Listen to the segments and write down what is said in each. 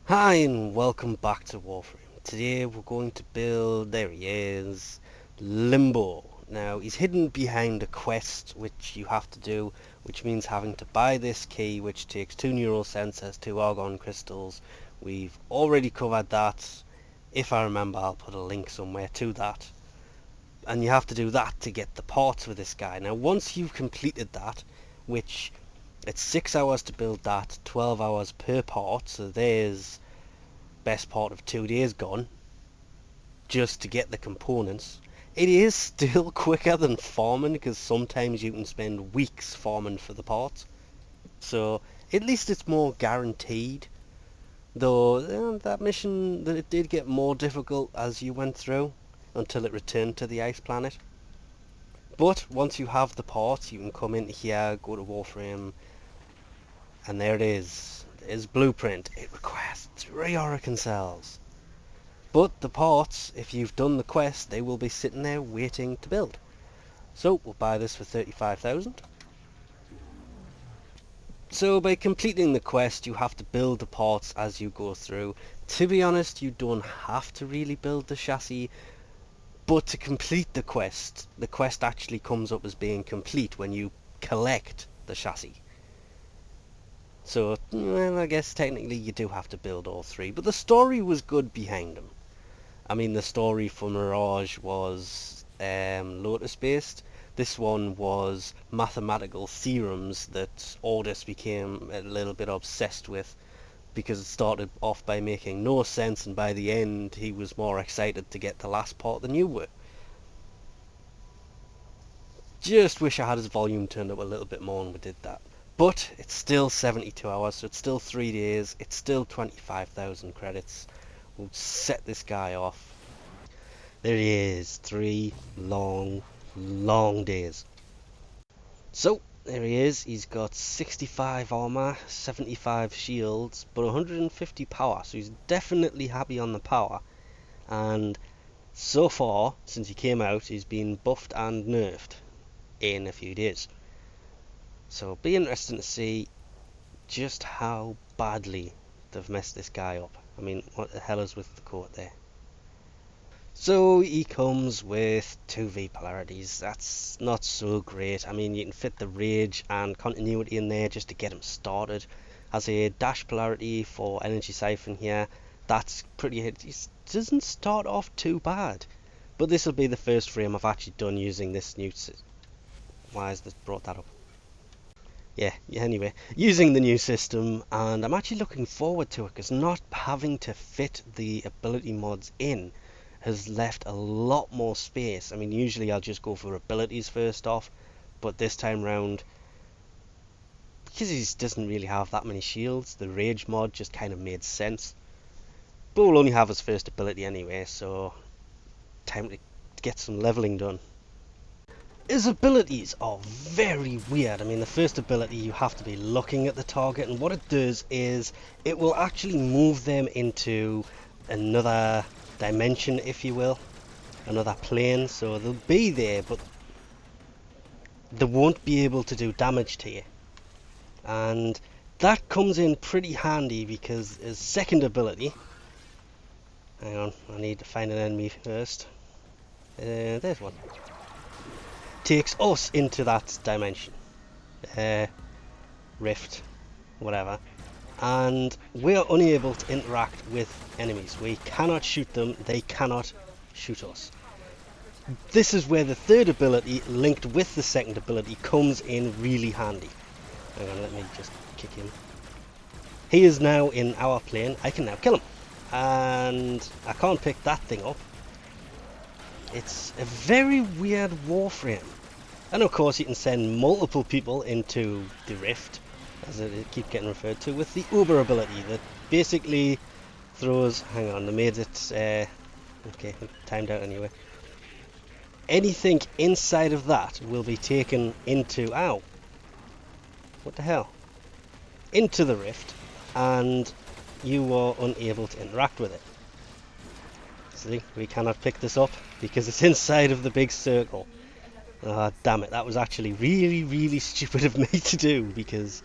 Hi and welcome back to Warframe. Today we're going to build, there he is, Limbo. Now he's hidden behind a quest which you have to do, which means having to buy this key which takes 2 neural sensors, 2 argon crystals. We've already covered that. If I remember, I'll put a link somewhere to that. And you have to do that to get the parts for this guy. Now once you've completed that, which it's 6 hours to build that, 12 hours per part, so there's best part of 2 days gone just to get the components. It is still quicker than farming because sometimes you can spend weeks farming for the parts. So at least it's more guaranteed. Though that mission, that it did get more difficult as you went through until it returned to the ice planet. But once you have the parts, you can come in here, go to Warframe, and there it is. There's blueprint. It requires 3 Oracle cells. But the parts, if you've done the quest, they will be sitting there waiting to build. So we'll buy this for 35,000. So by completing the quest, you have to build the parts as you go through. To be honest, you don't have to really build the chassis, but to complete the quest actually comes up as being complete when you collect the chassis. So, well, I guess technically you do have to build all 3, but the story was good behind them. I mean, the story for Mirage was Lotus based. This one was mathematical theorems that Ordis became a little bit obsessed with because it started off by making no sense, and by the end he was more excited to get the last part than you were. Just wish I had his volume turned up a little bit more and we did that. But it's still 72 hours, so it's still 3 days, it's still 25,000 credits. We'll set this guy off. There he is, 3 long days. So, there he is, he's got 65 armor, 75 shields, but 150 power, so he's definitely happy on the power. And so far, since he came out, he's been buffed and nerfed in a few days. So it'll be interesting to see just how badly they've messed this guy up. I mean, what the hell is with the coat there? So he comes with 2V polarities. That's not so great. I mean, you can fit the rage and continuity in there just to get him started. Has a dash polarity for energy siphon here. That's pretty. It doesn't start off too bad. But this will be the first frame I've actually done using this new system. Why has this brought that up? Yeah, anyway, using the new system, and I'm actually looking forward to it because not having to fit the ability mods in has left a lot more space. I mean, usually I'll just go for abilities first off, but this time round, because he doesn't really have that many shields, the rage mod just kind of made sense. But we'll only have his first ability anyway, so time to get some leveling done. His abilities are very weird. I mean, the first ability, you have to be looking at the target, and what it does is it will actually move them into another dimension, if you will, another plane. So they'll be there, but they won't be able to do damage to you. And that comes in pretty handy because his second ability, hang on, I need to find an enemy first. There's one. Takes us into that dimension, rift, whatever, and we are unable to interact with enemies. We cannot shoot them, they cannot shoot us. This is where the third ability linked with the second ability comes in really handy. Hang on, let me just kick him. He is now in our plane. I can now kill him, and I can't pick that thing up. It's a very weird Warframe. And of course you can send multiple people into the rift, as it keeps getting referred to, with the Uber ability that basically throws, hang on, they made it, okay, timed out anyway. Anything inside of that will be taken into, ow, what the hell, into the rift, and you are unable to interact with it. See, we cannot pick this up because it's inside of the big circle. Ah, damn it, that was actually really stupid of me to do, because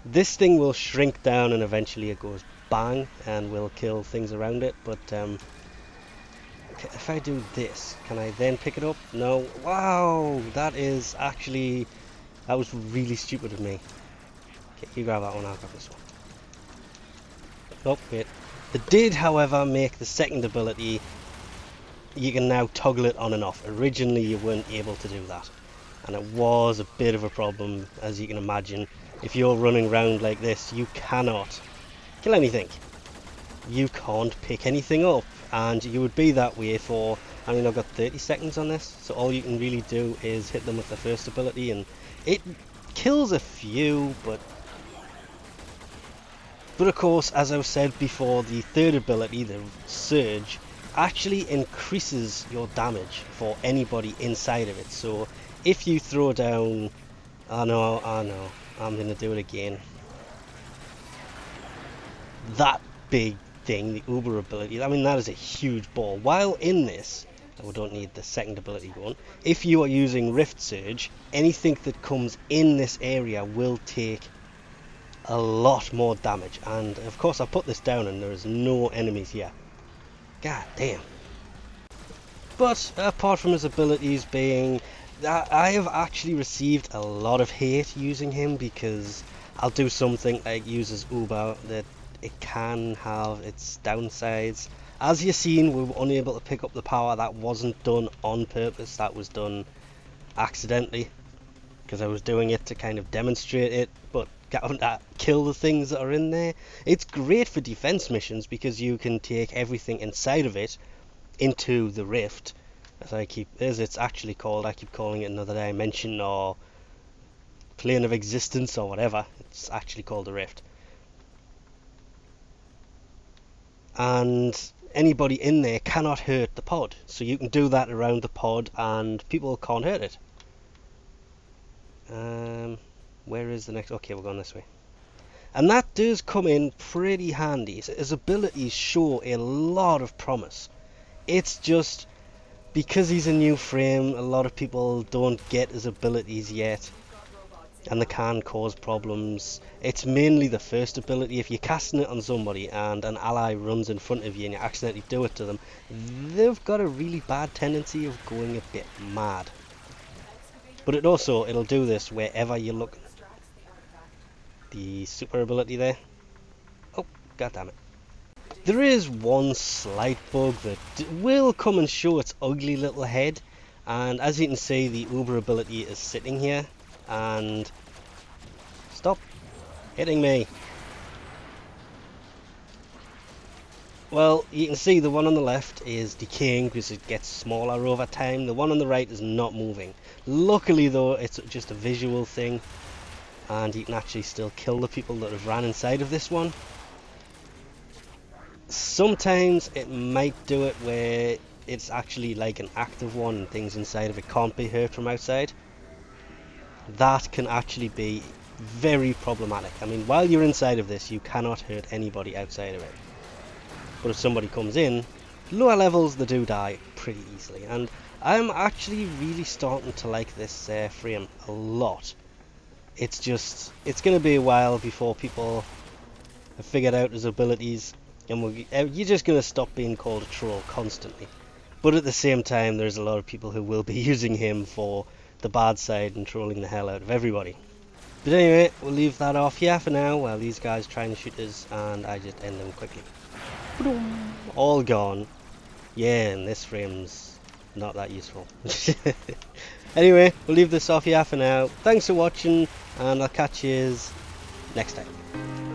This thing will shrink down and eventually it goes bang and will kill things around it, but if I do this, can I then pick it up? No. Wow, that was really stupid of me. Okay, you grab that one, I'll grab this one. Oh, wait. It did, however, make the second ability, you can now toggle it on and off. Originally, you weren't able to do that. And it was a bit of a problem, as you can imagine. If you're running around like this, you cannot kill anything. You can't pick anything up. And you would be that way for, I mean, I've got 30 seconds on this. So all you can really do is hit them with the first ability. And it kills a few, but of course, as I've said before, the third ability, the Surge, actually increases your damage for anybody inside of it. So if you throw down, I know, I'm going to do it again. That big thing, the Uber ability, I mean, that is a huge ball. While in this, we don't need the second ability going, if you are using Rift Surge, anything that comes in this area will take a lot more damage. And of course I put this down and there is no enemies here. God damn. But apart from his abilities being, I have actually received a lot of hate using him, because I'll do something like use his Uber that it can have its downsides. As you've seen, we were unable to pick up the power. That wasn't done on purpose, that was done accidentally, because I was doing it to kind of demonstrate it, but kill the things that are in there. It's great for defense missions because you can take everything inside of it into the rift, as it's actually called. I keep calling it another dimension or plane of existence or whatever. It's actually called the rift. And anybody in there cannot hurt the pod, so you can do that around the pod and people can't hurt it. Where is the next? Okay, we're going this way. And that does come in pretty handy. His abilities show a lot of promise. It's just because he's a new frame, a lot of people don't get his abilities yet, and they can cause problems. It's mainly the first ability. If you're casting it on somebody and an ally runs in front of you and you accidentally do it to them, they've got a really bad tendency of going a bit mad. But it'll do this wherever you're looking. The super ability there. Oh, god damn it. There is one slight bug that will come and show its ugly little head, and as you can see, the Uber ability is sitting here, and stop hitting me. Well, you can see the one on the left is decaying because it gets smaller over time. The one on the right is not moving. Luckily though, it's just a visual thing, and you can actually still kill the people that have ran inside of this one. Sometimes it might do it where it's actually like an active one and things inside of it can't be hurt from outside. That can actually be very problematic. I mean, while you're inside of this, you cannot hurt anybody outside of it. But if somebody comes in, lower levels, they do die pretty easily. And I'm actually really starting to like this frame a lot. It's going to be a while before people have figured out his abilities, and you're just going to stop being called a troll constantly. But at the same time, there's a lot of people who will be using him for the bad side and trolling the hell out of everybody. But anyway, we'll leave that off here for now while these guys try and shoot us, and I just end them quickly. All gone. Yeah, and this frame's not that useful. Anyway, we'll leave this off here for now. Thanks for watching, and I'll catch you next time.